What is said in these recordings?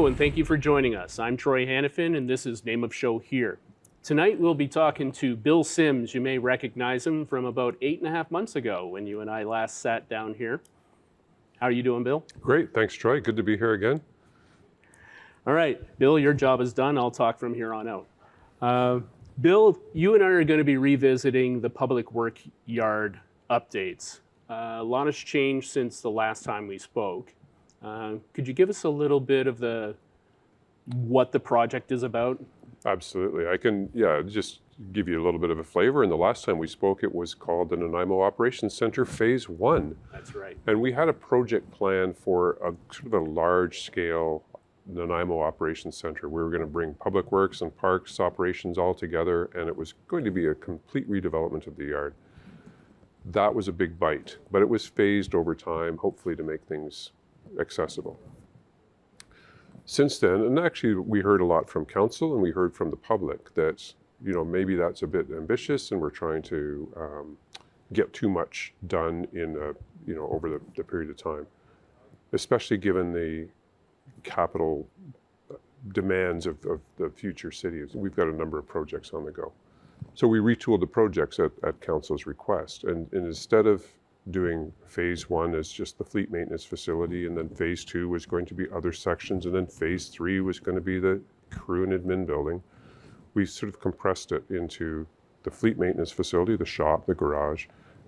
Hello, and thank you for joining us. I'm Troy Hannafin, and this is Name of Show Here. Tonight, we'll be talking to Bill Sims. You may recognize him from about 8.5 months ago when you and I last sat down here. How are you doing, Bill? Great, thanks, Troy. Good to be here again. All right, Bill, your job is done. I'll talk from here on out. Bill, you and I are going to be revisiting the Public Works Yard updates. A lot has changed since the last time we spoke. Could you give us a little bit of what the project is about? Absolutely. I can, just give you a little bit of a flavor. And the last time we spoke, it was called the Nanaimo Operations Center Phase 1. That's right. And we had a project plan for a sort of a large-scale Nanaimo Operations Center. We were going to bring public works and parks operations all together, and it was going to be a complete redevelopment of the yard. That was a big bite, but it was phased over time, hopefully to make things accessible. Since then, and actually we heard a lot from council and we heard from the public that, maybe that's a bit ambitious and we're trying to get too much done in, over the period of time, especially given the capital demands of the future cities. We've got a number of projects on the go. So we retooled the projects at council's request, and instead of doing phase 1 as just the fleet maintenance facility, and then phase 2 was going to be other sections, and then phase 3 was going to be the crew and admin building. We sort of compressed it into the fleet maintenance facility, the shop, the garage,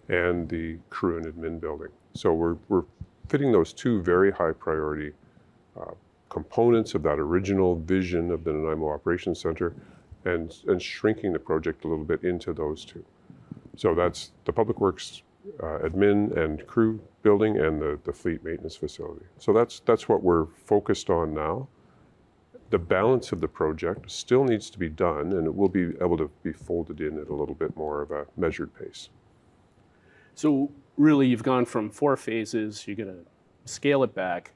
and the crew and admin building. So we're fitting those two very high priority components of that original vision of the Nanaimo Operations Center and shrinking the project a little bit into those two. So that's the Public Works admin and crew building and the fleet maintenance facility. So that's what we're focused on now. The balance of the project still needs to be done, and it will be able to be folded in at a little bit more of a measured pace. So really, you've gone from 4 phases. You're going to scale it back,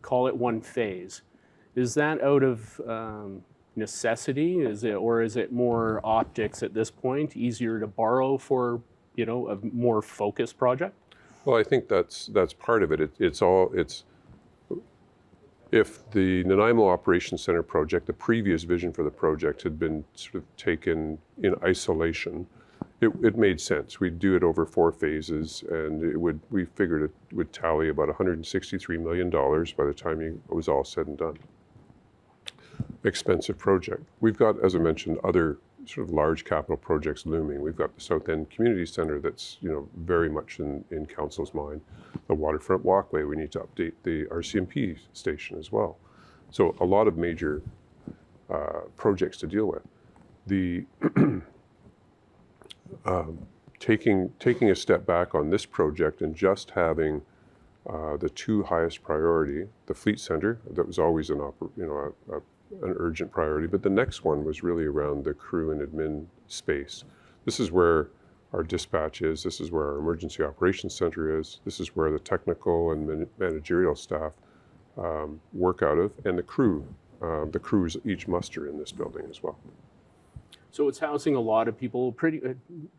call it one phase. Is that out of necessity? Is it more optics at this point? Easier to borrow for a more focused project? Well, I think that's part of it. If the Nanaimo Operations Center project, the previous vision for the project had been sort of taken in isolation, it made sense. We'd do it over 4 phases, and we figured it would tally about $163 million by the time it was all said and done. Expensive project. We've got, as I mentioned, other sort of large capital projects looming. We've got the South End Community Center that's very much in council's mind. The waterfront walkway, we need to update the RCMP station as well. So a lot of major projects to deal with. The taking a step back on this project and just having the 2 highest priority, the fleet center, that was always an urgent priority, but the next one was really around the crew and admin space. This is where our dispatch is, this is where our emergency operations center is, this is where the technical and managerial staff work out of, and the crews each muster in this building as well. So it's housing a lot of people.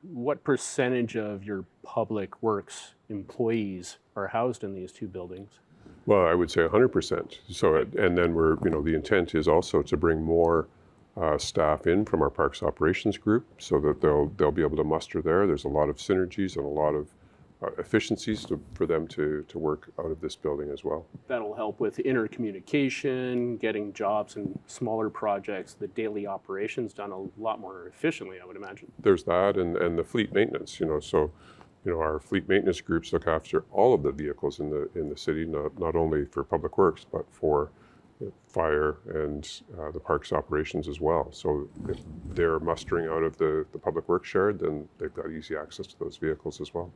What percentage of your public works employees are housed in these 2 buildings? Well, I would say 100%. So, and then the intent is also to bring more staff in from our Parks Operations group so that they'll be able to muster there. There's a lot of synergies and a lot of efficiencies for them to work out of this building as well. That'll help with intercommunication, getting jobs and smaller projects, the daily operations done a lot more efficiently, I would imagine. There's that and the fleet maintenance, our fleet maintenance groups look after all of the vehicles in the city, not only for public works, but for fire and the parks operations as well. So if they're mustering out of the public works yard, then they've got easy access to those vehicles as well.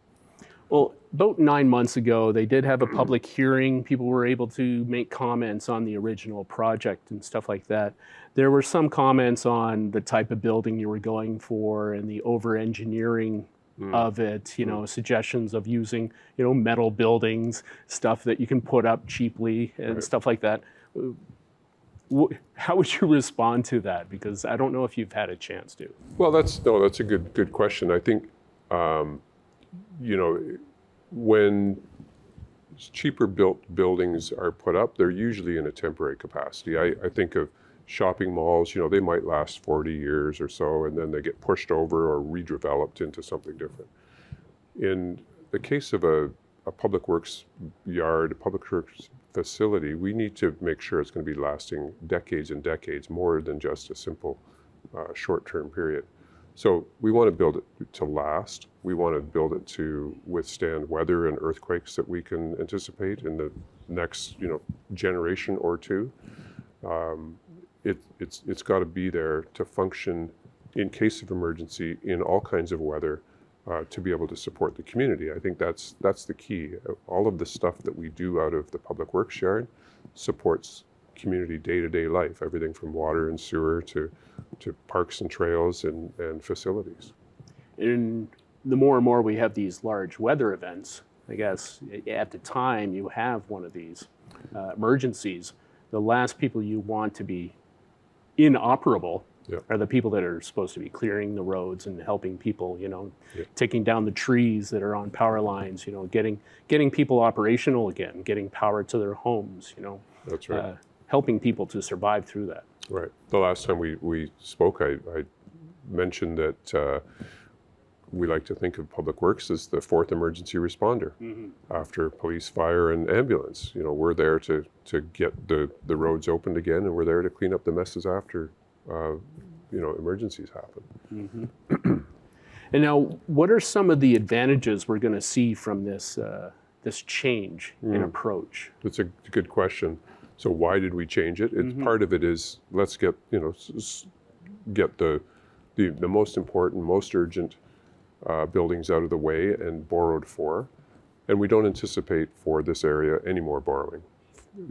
Well, about 9 months ago, they did have a public hearing. People were able to make comments on the original project and stuff like that. There were some comments on the type of building you were going for and the over-engineering of it, suggestions of using, metal buildings, stuff that you can put up cheaply and stuff like that. How would you respond to that? Because I don't know if you've had a chance to. Well, that's a good question. I think, when cheaper built buildings are put up, they're usually in a temporary capacity. I think of shopping malls, they might last 40 years or so, and then they get pushed over or redeveloped into something different. In the case of a public works yard, a public works facility, we need to make sure it's going to be lasting decades and decades, more than just a simple short-term period. So we want to build it to last. We want to build it to withstand weather and earthquakes that we can anticipate in the next, generation or two. It's got to be there to function in case of emergency in all kinds of weather, to be able to support the community. I think that's the key. All of the stuff that we do out of the Public Works Yard supports community day-to-day life, everything from water and sewer to parks and trails and facilities. And the more and more we have these large weather events, I guess at the time you have one of these emergencies, the last people you want to be inoperable are the people that are supposed to be clearing the roads and helping people, taking down the trees that are on power lines, getting people operational again, getting power to their homes, That's right. Helping people to survive through that. Right. The last time we spoke, I mentioned that we like to think of Public Works as the fourth emergency responder after police, fire, and ambulance. We're there to get the roads opened again, and we're there to clean up the messes after emergencies happen. And now, what are some of the advantages we're going to see from this change in approach? That's a good question. So why did we change it? Part of it is, let's get the most important, most urgent buildings out of the way and borrowed for, and we don't anticipate for this area any more borrowing.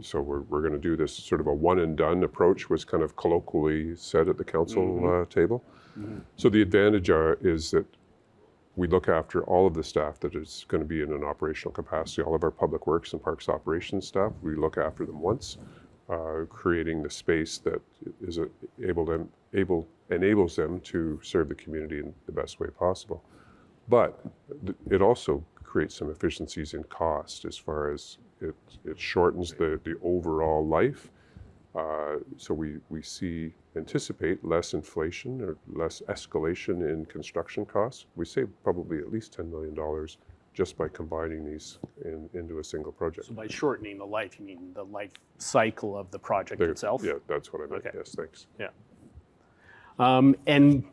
So we're going to do this sort of a one and done approach, was kind of colloquially said at the council table. So the advantage is that we look after all of the staff that is going to be in an operational capacity, all of our public works and parks operations staff. We look after them once, creating the space that is enables them to serve the community in the best way possible. But it also creates some efficiencies in cost, as far as it shortens the overall life. So we anticipate less inflation or less escalation in construction costs. We save probably at least $10 million just by combining these into a single project. So by shortening the life, you mean the life cycle of the project itself? Yeah, that's what I meant. Okay. Yes, thanks. Yeah. And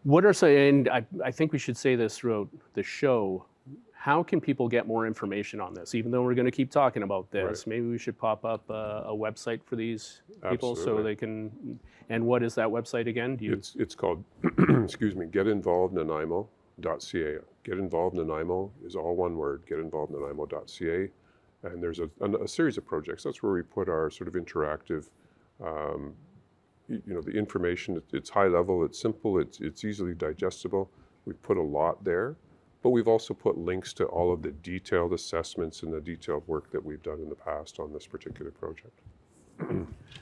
what are some, and I think we should say this throughout the show, how can people get more information on this? Even though we're going to keep talking about this, maybe we should pop up a website for these people so they can, and what is that website again? It's called, getinvolvednanaimo.ca. Get Involved Nanaimo is all one word, getinvolvednanaimo.ca. And there's a series of projects. That's where we put our sort of interactive, the information. It's high level, it's simple, it's easily digestible. We put a lot there. But we've also put links to all of the detailed assessments and the detailed work that we've done in the past on this particular project.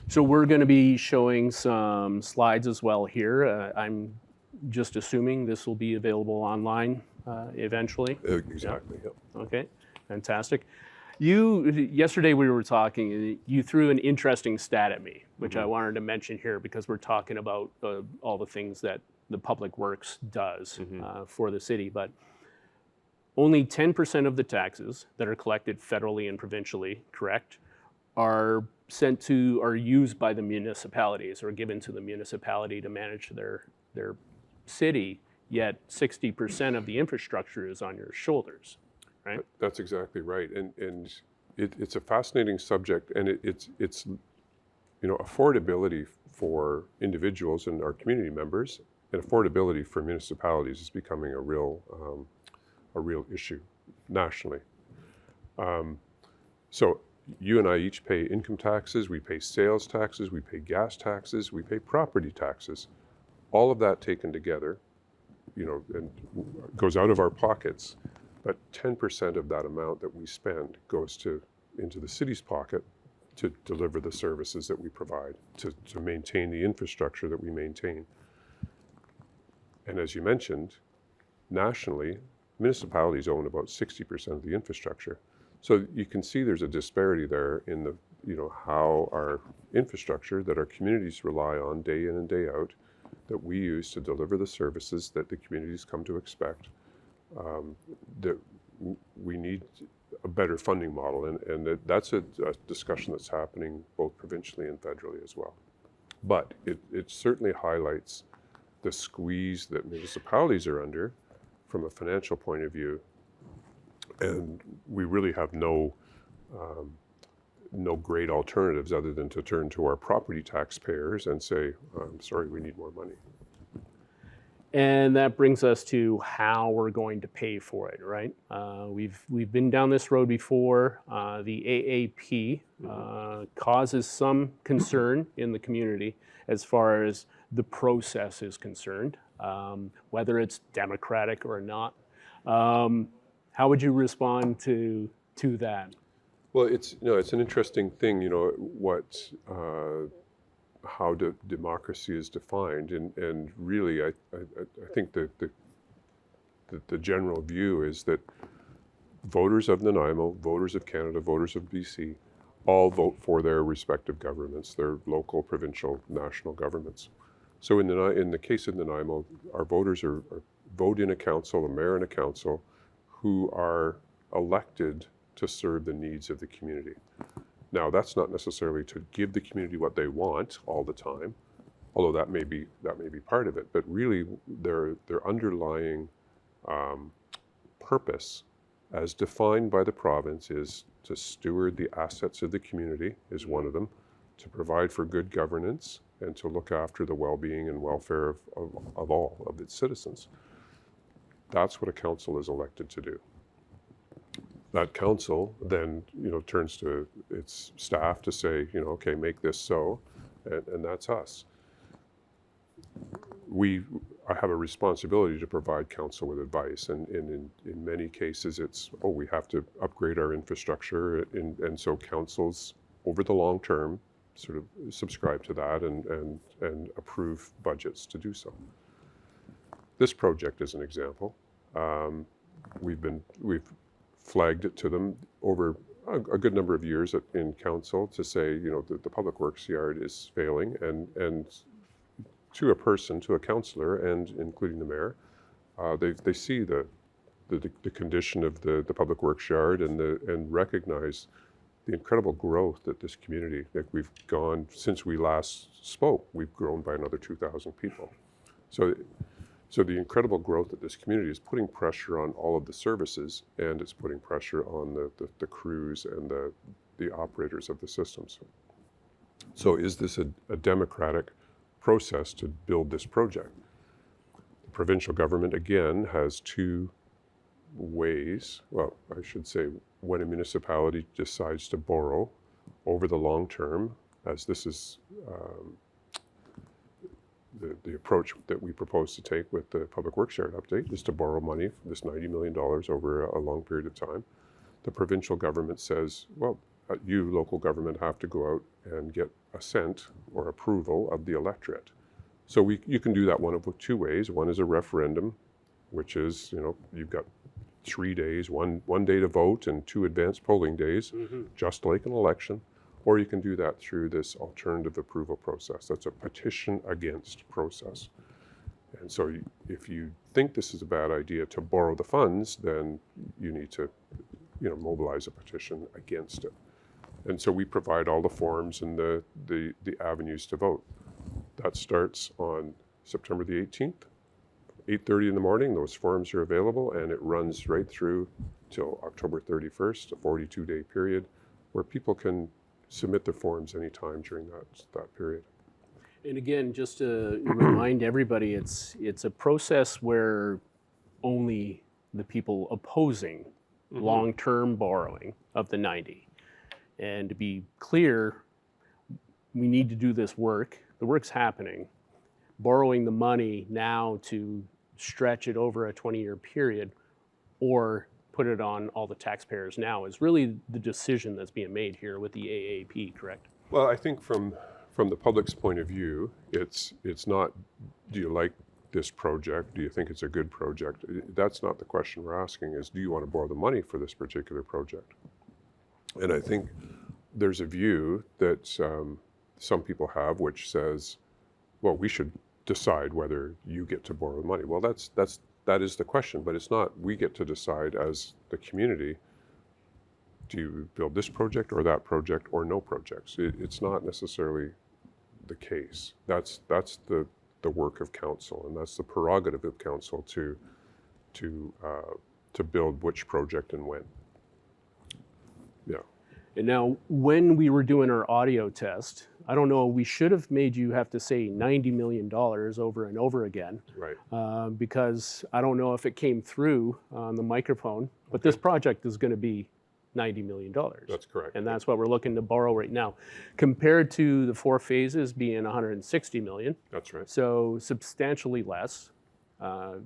So we're going to be showing some slides as well here. I'm just assuming this will be available online eventually. Exactly. Yeah. Yep. Okay, fantastic. Yesterday we were talking, you threw an interesting stat at me, which I wanted to mention here because we're talking about all the things that the Public Works does for the city, but only 10% of the taxes that are collected federally and provincially, correct, are used by the municipalities or given to the municipality to manage their city, yet 60% of the infrastructure is on your shoulders, right? That's exactly right. And it's a fascinating subject, and it's affordability for individuals and our community members, and affordability for municipalities is becoming a real issue nationally. So you and I each pay income taxes, we pay sales taxes, we pay gas taxes, we pay property taxes. All of that taken together, and goes out of our pockets, but 10% of that amount that we spend goes into the city's pocket to deliver the services that we provide, to maintain the infrastructure that we maintain. And as you mentioned, nationally, municipalities own about 60% of the infrastructure. So you can see there's a disparity there in the, how our infrastructure that our communities rely on day in and day out, that we use to deliver the services that the communities come to expect, that we need a better funding model. And that's a discussion that's happening both provincially and federally as well. But it certainly highlights the squeeze that municipalities are under from a financial point of view. And we really have no great alternatives other than to turn to our property taxpayers and say, I'm sorry, we need more money. And that brings us to how we're going to pay for it, right? We've been down this road before. The AAP causes some concern in the community as far as the process is concerned, whether it's democratic or not. How would you respond to that? Well, it's an interesting thing, how democracy is defined, and really, I think the general view is that voters of Nanaimo, voters of Canada, voters of BC, all vote for their respective governments, their local, provincial, national governments. So in the case of Nanaimo, our voters are vote in a council, a mayor and a council, who are elected to serve the needs of the community. Now, that's not necessarily to give the community what they want all the time, although that may be part of it. But really, their underlying purpose, as defined by the province, is to steward the assets of the community, is one of them, to provide for good governance, and to look after the well-being and welfare of all of its citizens. That's what a council is elected to do. That council then, turns to its staff to say, okay, make this so, and that's us. I have a responsibility to provide council with advice, and in many cases it's, we have to upgrade our infrastructure, and so councils over the long term sort of subscribe to that and approve budgets to do so. This project is an example. We've flagged it to them over a good number of years in council to say, the Public Works Yard is failing, and to a person, to a councillor, and including the mayor, they see the condition of the Public Works Yard and recognize the incredible growth that this community, that we've gone, since we last spoke, we've grown by another 2,000 people. So the incredible growth that this community is putting pressure on all of the services, and it's putting pressure on the crews and the operators of the systems. So is this a democratic process to build this project? The provincial government, again, has two ways. Well, I should say, when a municipality decides to borrow over the long term, as this is the approach that we propose to take with the Public Works Yard update, is to borrow money, this $90 million over a long period of time. The provincial government says, well, you, local government, have to go out and get assent or approval of the electorate. So you can do that one of two ways. One is a referendum, which is, you've got 3 days, one day to vote and 2 advanced polling days, just like an election. Or you can do that through this alternative approval process. That's a petition against process. And so if you think this is a bad idea to borrow the funds, then you need to mobilize a petition against it. And so we provide all the forms and the avenues to vote. That starts on September the 18th, 8:30 in the morning. Those forms are available, and it runs right through till October 31st, a 42-day period, where people can submit their forms anytime during that period. And again, just to remind everybody, it's a process where only the people opposing long-term borrowing of the 90. And to be clear, we need to do this work. The work's happening. Borrowing the money now to stretch it over a 20-year period or put it on all the taxpayers now is really the decision that's being made here with the AAP, correct? Well, I think from the public's point of view, it's not, do you like this project? Do you think it's a good project? That's not the question we're asking, is do you want to borrow the money for this particular project? And I think there's a view that some people have, which says, well, we should decide whether you get to borrow the money. Well, that is the question, but it's not we get to decide as the community, do you build this project or that project or no projects? It's not necessarily the case. That's the work of council, and that's the prerogative of council to build which project and when. Yeah. And now, when we were doing our audio test, I don't know, we should have made you have to say $90 million over and over again. Right. Because I don't know if it came through on the microphone, but this project is going to be $90 million. That's correct. And that's what we're looking to borrow right now. Compared to the 4 phases being $160 million. That's right. So substantially less,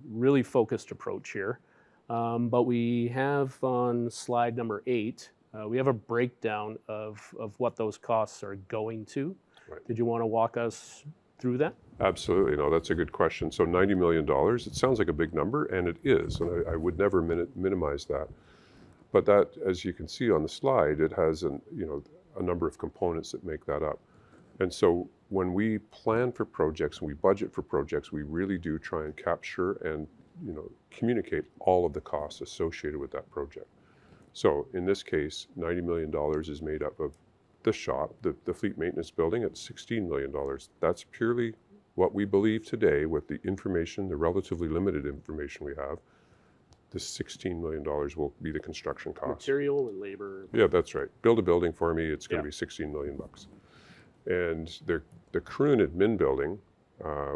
really focused approach here. But we have on slide number 8, we have a breakdown of what those costs are going to. Right. Did you want to walk us through that? Absolutely. No, that's a good question. So $90 million, it sounds like a big number, and it is, and I would never minimize that. But that, as you can see on the slide, it has a number of components that make that up. And so when we plan for projects and we budget for projects, we really do try and capture and communicate all of the costs associated with that project. So in this case, $90 million is made up of the shop, the fleet maintenance building at $16 million. That's purely what we believe today with the information, the relatively limited information we have. The $16 million will be the construction cost. Material and labor. Yeah, that's right. Build a building for me, it's going to be $16 million. And the crew and admin building,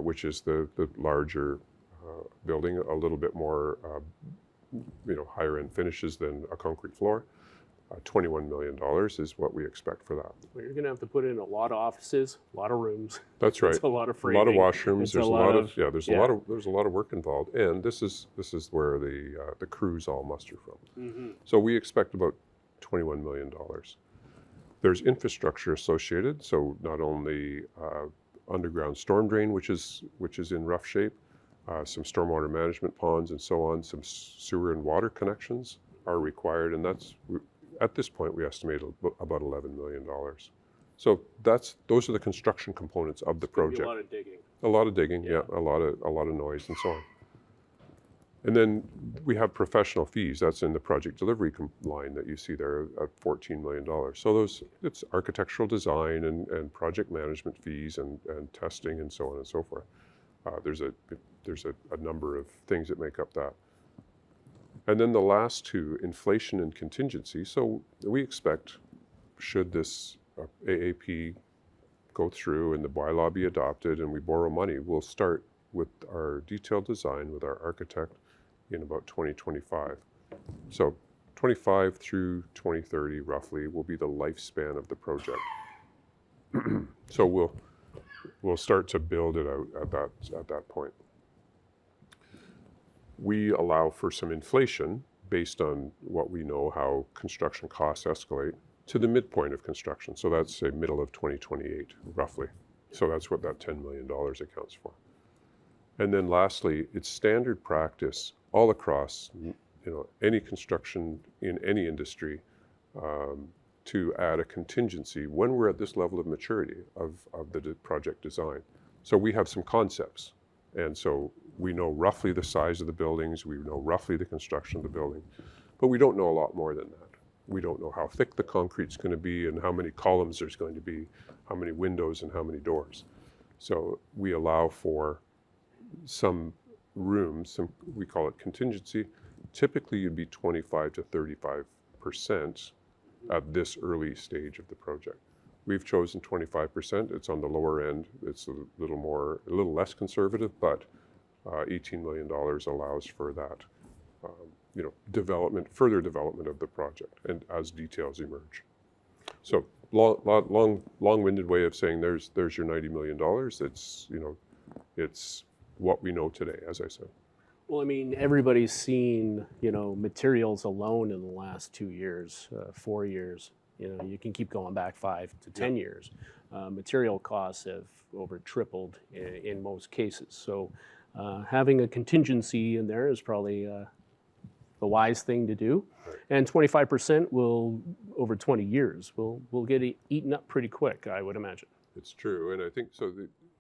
which is the larger building, a little bit more higher end finishes than a concrete floor. $21 million is what we expect for that. Well, you're going to have to put in a lot of offices, a lot of rooms. That's right. It's a lot of framing. A lot of washrooms. There's a lot of work involved, and this is where the crews all muster from. Mm-hmm. So we expect about $21 million. There's infrastructure associated, so not only underground storm drain, which is in rough shape, some stormwater management ponds and so on, some sewer and water connections are required, and that's, at this point, we estimate about $11 million. So those are the construction components of the project. A lot of digging. A lot of digging, yeah, a lot of noise and so on. And then we have professional fees. That's in the project delivery line that you see there at $14 million. So it's architectural design and project management fees and testing and so on and so forth. There's a number of things that make up that. And then the last two, inflation and contingency. So we expect, should this AAP go through and the bylaw be adopted and we borrow money, we'll start with our detailed design with our architect in about 2025. So 25 through 2030 roughly will be the lifespan of the project. So we'll start to build it out at that point. We allow for some inflation based on what we know how construction costs escalate to the midpoint of construction. So that's say middle of 2028 roughly. So that's what that $10 million accounts for. And then lastly, it's standard practice all across any construction in any industry to add a contingency when we're at this level of maturity of the project design. So we have some concepts, and so we know roughly the size of the buildings, we know roughly the construction of the building, but we don't know a lot more than that. We don't know how thick the concrete's going to be and how many columns there's going to be, how many windows and how many doors. So we allow for some rooms, we call it contingency. Typically you'd be 25 to 35% at this early stage of the project. We've chosen 25%. It's on the lower end. It's a little less conservative, but $18 million allows for that, further development of the project, and as details emerge. So long-winded way of saying there's your $90 million. It's what we know today, as I said. Well, I mean, everybody's seen, materials alone in the last 2 years, 4 years. You can keep going back 5 to 10 years. Material costs have over tripled in most cases. So having a contingency in there is probably the wise thing to do. Right. And 25% will, over 20 years, will get eaten up pretty quick, I would imagine. It's true, and I think so.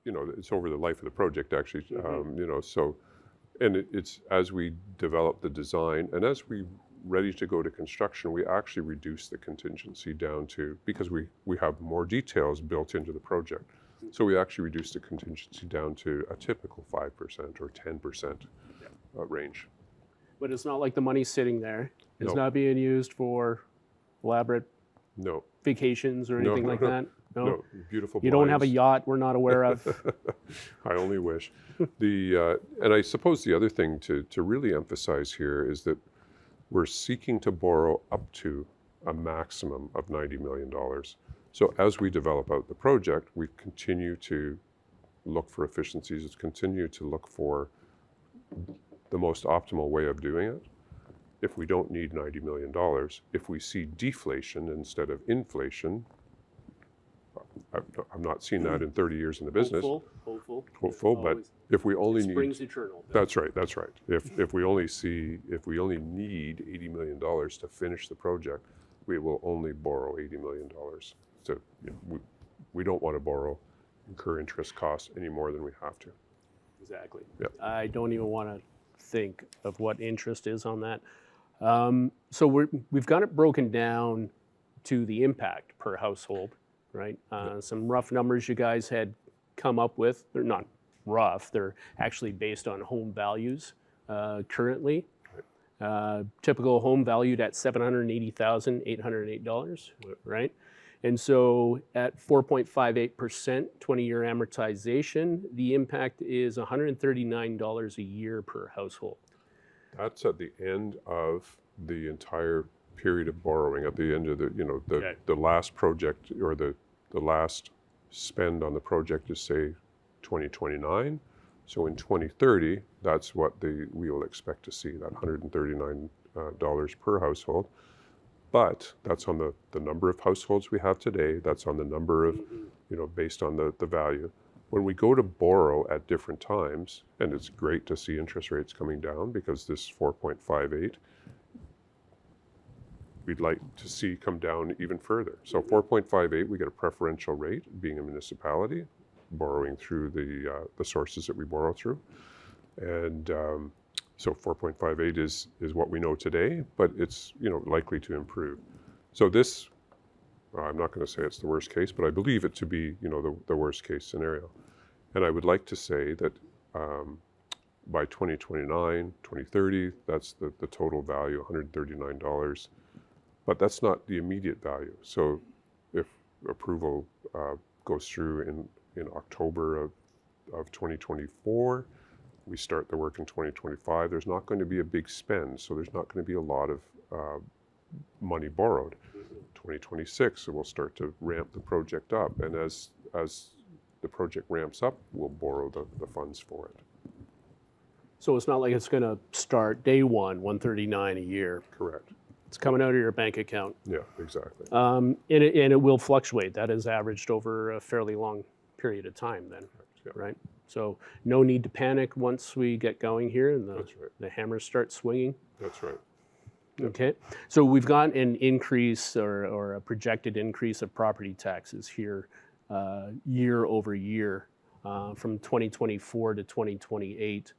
It's over the life of the project, actually. So, and it's as we develop the design and as we ready to go to construction, we actually reduce the contingency down to, because we have more details built into the project. So we actually reduce the contingency down to a typical 5% or 10% range. But it's not like the money's sitting there. It's No. not being used for elaborate No, vacations or anything like that. no, beautiful. You don't have a blinds. yacht we're not aware of. I only wish. And I suppose the other thing to really emphasize here is that we're seeking to borrow up to a maximum of $90 million. So as we develop out the project, we continue to look for efficiencies, continue to look for the most optimal way of doing it. If we don't need $90 million, if we see deflation instead of inflation, I've not seen that in 30 years in the business. Hopeful, but Always. if we only need, Springs eternal. that's right. If we only need $80 million to finish the project, we will only borrow $80 million. So we don't want to borrow, incur interest costs any more than we have to. Exactly. Yep. I don't even want to think of what interest is on that. So we've got it broken down to the impact per household, right? Some rough numbers you guys had come up with. They're not rough. They're actually based on home values currently. Typical home valued at $780,808, right? And so at 4.58%, 20-year amortization, the impact is $139 a year per household. That's at the end of the entire period of borrowing, at the end of the last project, or the last spend on the project is, say, 2029. So in 2030, that's what we will expect to see, that $139 per household. But that's on the number of households we have today. That's on the number of, based on the value. When we go to borrow at different times, and it's great to see interest rates coming down, because this 4.58, we'd like to see come down even further. So 4.58, we get a preferential rate, being a municipality, borrowing through the sources that we borrow through. And so 4.58 is what we know today, but it's likely to improve. So this, I'm not going to say it's the worst case, but I believe it to be the worst case scenario. And I would like to say that by 2029, 2030, that's the total value, $139. But that's not the immediate value. So if approval goes through in October of 2024, we start the work in 2025, there's not going to be a big spend. So there's not going to be a lot of money borrowed. 2026, so we'll start to ramp the project up. And as the project ramps up, we'll borrow the funds for it. So it's not like it's going to start day one, $139 a year. Correct. It's coming out of your bank account. Yeah, exactly. And it will fluctuate. That is averaged over a fairly long period of time then, Yeah. right? So no need to panic once we get going here and That's right. the hammers start swinging. That's right. Yep. Okay. So we've got an increase or a projected increase of property taxes here year over year from 2024 to 2028.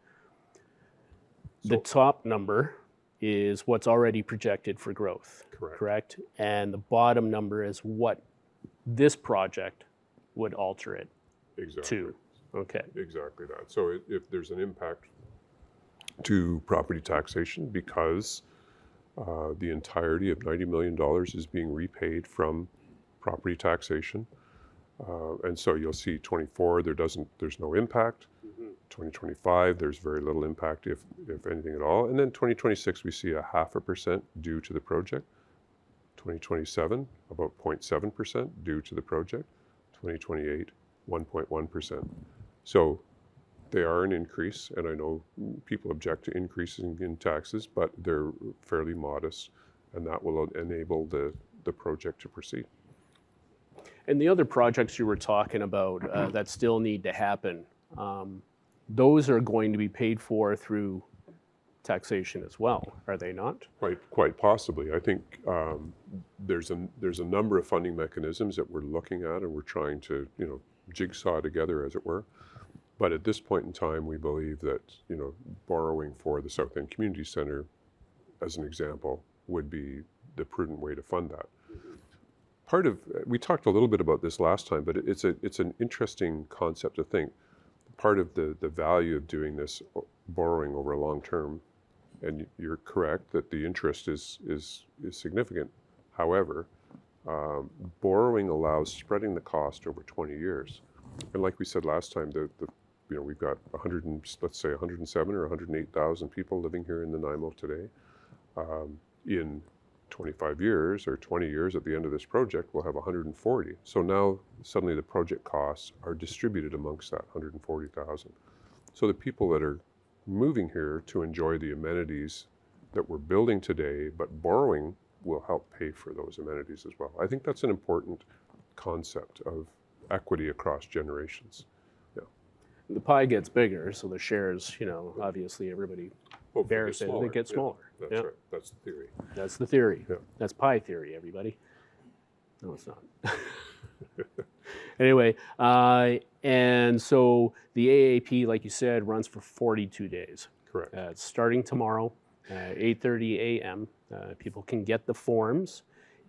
The top number is what's already projected for growth. Correct? And the bottom number is what this project would alter it Exactly. to. Okay. Exactly that. So if there's an impact to property taxation because the entirety of $90 million is being repaid from property taxation, and so you'll see 24, there's no impact. 2025, there's very little impact, if anything at all. And then 2026, we see 0.5% due to the project. 2027, about 0.7% due to the project. 2028, 1.1%. So they are an increase, and I know people object to increases in taxes, but they're fairly modest, and that will enable the project to proceed. And the other projects you were talking about that still need to happen, those are going to be paid for through taxation as well, are they not? Quite possibly. I think there's a number of funding mechanisms that we're looking at, and we're trying to jigsaw together, as it were. But at this point in time, we believe that borrowing for the South End Community Center, as an example, would be the prudent way to fund that. We talked a little bit about this last time, but it's an interesting concept to think. Part of the value of doing this borrowing over a long term, and you're correct that the interest is significant. However, borrowing allows spreading the cost over 20 years. And like we said last time, we've got 107 or 108,000 people living here in Nanaimo today. In 25 years or 20 years at the end of this project, we'll have 140. So now suddenly the project costs are distributed amongst that 140,000. So the people that are moving here to enjoy the amenities that we're building today, but borrowing will help pay for those amenities as well. I think that's an important concept of equity across generations. Yeah. The pie gets bigger, so the shares, obviously everybody bears it, they get smaller. That's right. That's the theory. That's the theory. Yeah. That's pie theory, everybody. No, it's not. Anyway, and so the AAP, like you said, runs for 42 days. Correct. It's starting tomorrow, 8:30 a.m. People can get the forms,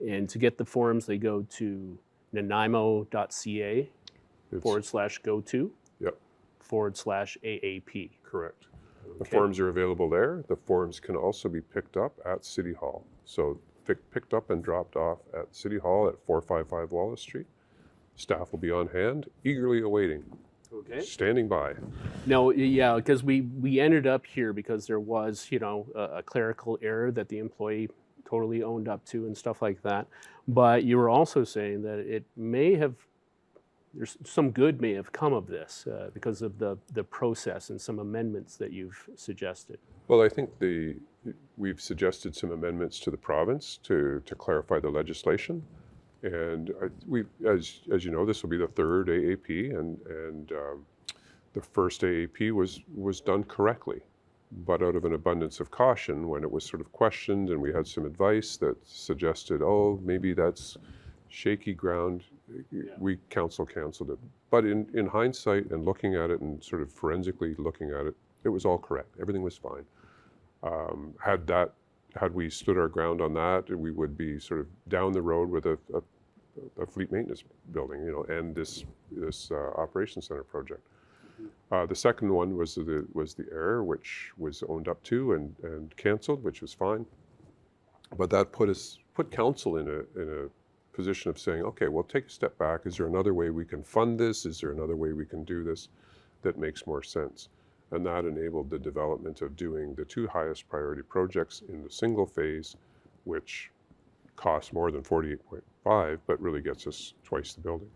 and to get the forms, they go to nanaimo.ca /go-to Yep. /AAP. Correct. Okay. The forms are available there. The forms can also be picked up at City Hall. So picked up and dropped off at City Hall at 455 Wallace Street. Staff will be on hand, eagerly awaiting, standing by. No, yeah, because we ended up here because there was, a clerical error that the employee totally owned up to and stuff like that. But you were also saying that it may have, there's some good may have come of this because of the process and some amendments that you've suggested. Well, I think we've suggested some amendments to the province to clarify the legislation. And as you know, this will be the third AAP, and the first AAP was done correctly, but out of an abundance of caution, when it was sort of questioned, and we had some advice that suggested, oh, maybe that's shaky ground, we canceled it. But in hindsight and looking at it and sort of forensically looking at it, it was all correct. Everything was fine. Had we stood our ground on that, we would be sort of down the road with a fleet maintenance building, and this operations center project. The second one was the error, which was owned up to and canceled, which was fine. But that put council in a position of saying, okay, well, take a step back. Is there another way we can fund this? Is there another way we can do this that makes more sense? And that enabled the development of doing the two highest priority projects in the single phase, which costs more than 48.5, but really gets us twice the building.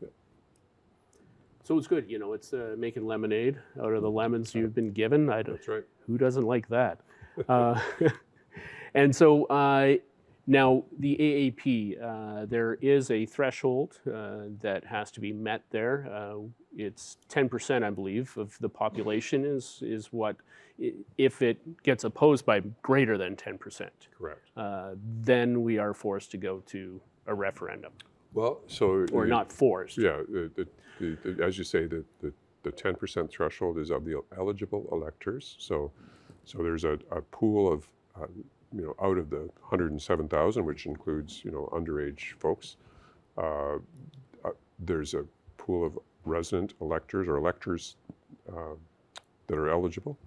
Yeah. So it's good, it's making lemonade out of the lemons you've been given. That's right. Who doesn't like that? And so now the AAP, there is a threshold that has to be met there. It's 10%, I believe, of the population is what, if it gets opposed by greater than 10%. Correct. Then we are forced to go to a referendum. Well, so or not forced. Yeah, as you say, the 10% threshold is of the eligible electors. So there's a pool of out of the 107,000, which includes underage folks. There's a pool of resident electors or electors that are eligible.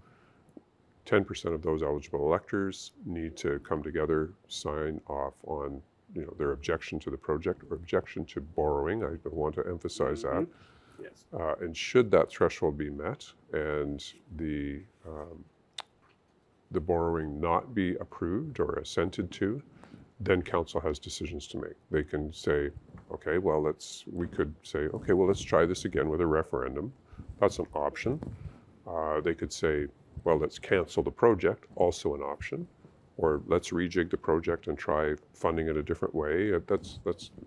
10% of those eligible electors need to come together, sign off on their objection to the project or objection to borrowing. I want to emphasize that. Yes. And should that threshold be met and the borrowing not be approved or assented to, then council has decisions to make. They can say, okay, well, let's try this again with a referendum. That's an option. They could say, well, let's cancel the project, also an option. Or let's rejig the project and try funding it a different way.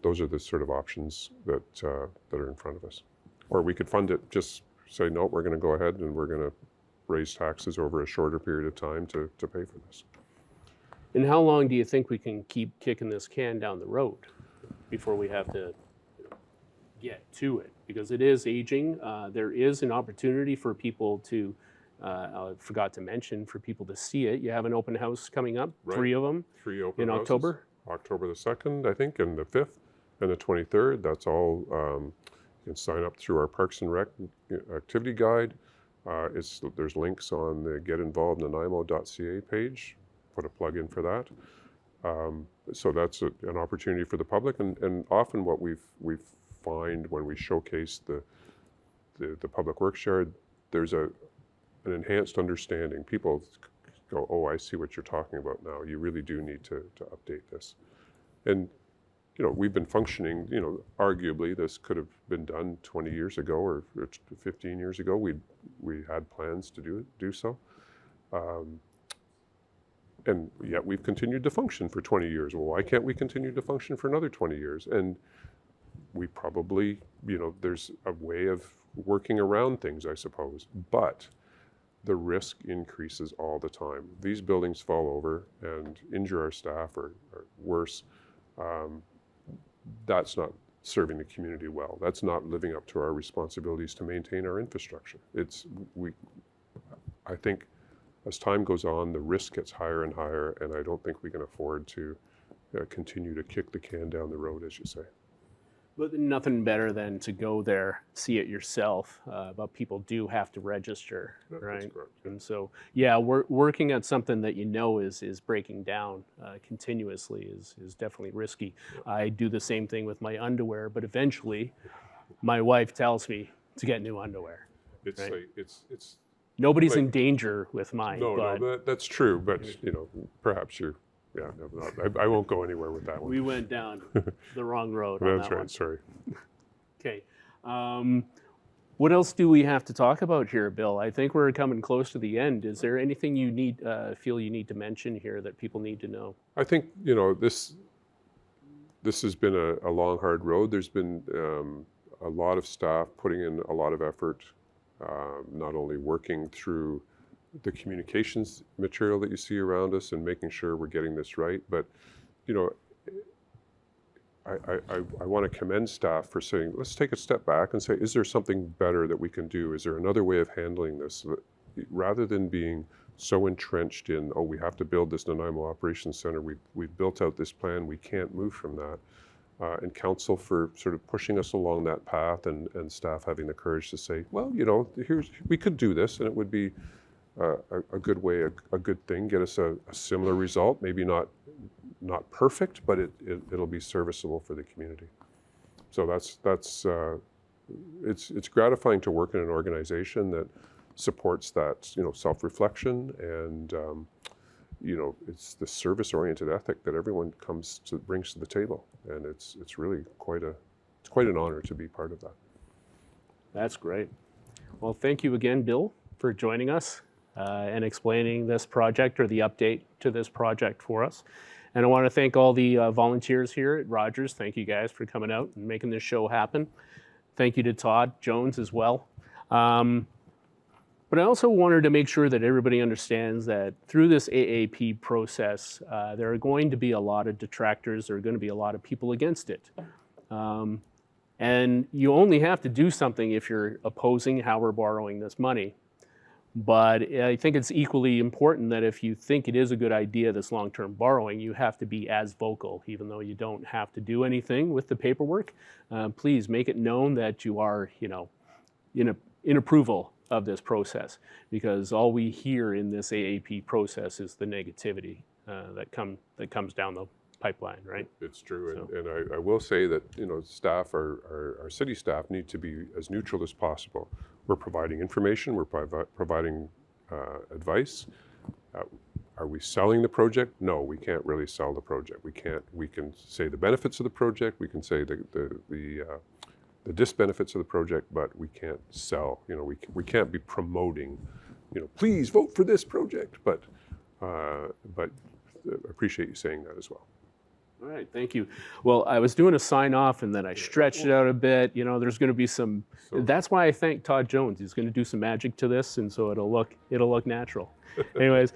Those are the sort of options that are in front of us. Or we could fund it, just say, no, we're going to go ahead and we're going to raise taxes over a shorter period of time to pay for this. And how long do you think we can keep kicking this can down the road before we have to get to it? Because it is aging. There is an opportunity for people to, I forgot to mention, for people to see it. You have an open house coming up, Right. 3 of them 3 open in houses. October. October the 2nd, I think, and the 5th and the 23rd. That's all. You can sign up through our Parks and Rec activity guide. There's links on the Get Involved Nanaimo.ca page. Put a plug in for that. So that's an opportunity for the public, and often what we find when we showcase the Public Works Yard, there's an enhanced understanding. People go, oh, I see what you're talking about now. You really do need to update this. And, we've been functioning, arguably this could have been done 20 years ago or 15 years ago. We had plans to do so. And yet we've continued to function for 20 years. Well, why can't we continue to function for another 20 years? And we probably, there's a way of working around things, I suppose. But the risk increases all the time. These buildings fall over and injure our staff or worse. That's not serving the community well. That's not living up to our responsibilities to maintain our infrastructure. I think as time goes on, the risk gets higher and higher, and I don't think we can afford to continue to kick the can down the road, as you say. But nothing better than to go there, see it yourself. But people do have to register, right? That's correct. And so, yeah, working at something that is breaking down continuously is definitely risky. I do the same thing with my underwear, but eventually, my wife tells me to get new underwear. It's right? it's Nobody's in danger with mine. No, that's true. But perhaps you're. Yeah, no, I won't go anywhere with that one. We went down the wrong road. That's on that right. one. Sorry. Okay. What else do we have to talk about here, Bill? I think we're coming close to the end. Is there anything you feel you need to mention here that people need to know? I think this has been a long, hard road. There's been a lot of staff putting in a lot of effort, not only working through the communications material that you see around us and making sure we're getting this right, but I want to commend staff for saying, let's take a step back and say, is there something better that we can do? Is there another way of handling this? Rather than being so entrenched in, oh, we have to build this Nanaimo Operations Center, we've built out this plan, we can't move from that. And council for sort of pushing us along that path, and staff having the courage to say, well, we could do this, and it would be a good way, a good thing, get us a similar result, maybe not perfect, but it'll be serviceable for the community. So it's gratifying to work in an organization that supports that self-reflection, and it's the service-oriented ethic that everyone brings to the table, and it's really quite an honor to be part of that. That's great. Well, thank you again, Bill, for joining us and explaining this project, or the update to this project for us. And I want to thank all the volunteers here at Rogers. Thank you guys for coming out and making this show happen. Thank you to Todd Jones as well. But I also wanted to make sure that everybody understands that through this AAP process, there are going to be a lot of detractors. There are going to be a lot of people against it. And you only have to do something if you're opposing how we're borrowing this money. But I think it's equally important that if you think it is a good idea, this long-term borrowing, you have to be as vocal, even though you don't have to do anything with the paperwork. Please make it known that you are, in approval of this process, because all we hear in this AAP process is the negativity that comes down the pipeline, right? It's true, and I will say that staff, our city staff, need to be as neutral as possible. We're providing information, we're providing advice. Are we selling the project? No, we can't really sell the project. We can say the benefits of the project, we can say the disbenefits of the project, but we can't sell. We can't be promoting, please vote for this project, but appreciate you saying that as well. All right, thank you. Well, I was doing a sign off and then I stretched it out a bit. You know, there's going to be some. That's why I thank Todd Jones. He's going to do some magic to this, and so it'll look natural. Anyways,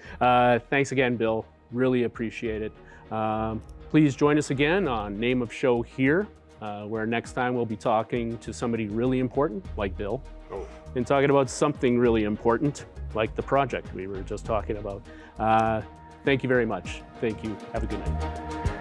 thanks again, Bill. Really appreciate it. Please join us again on Name of Show Here, where next time we'll be talking to somebody really important, like Bill, and talking about something really important, like the project we were just talking about. Thank you very much. Thank you. Have a good night.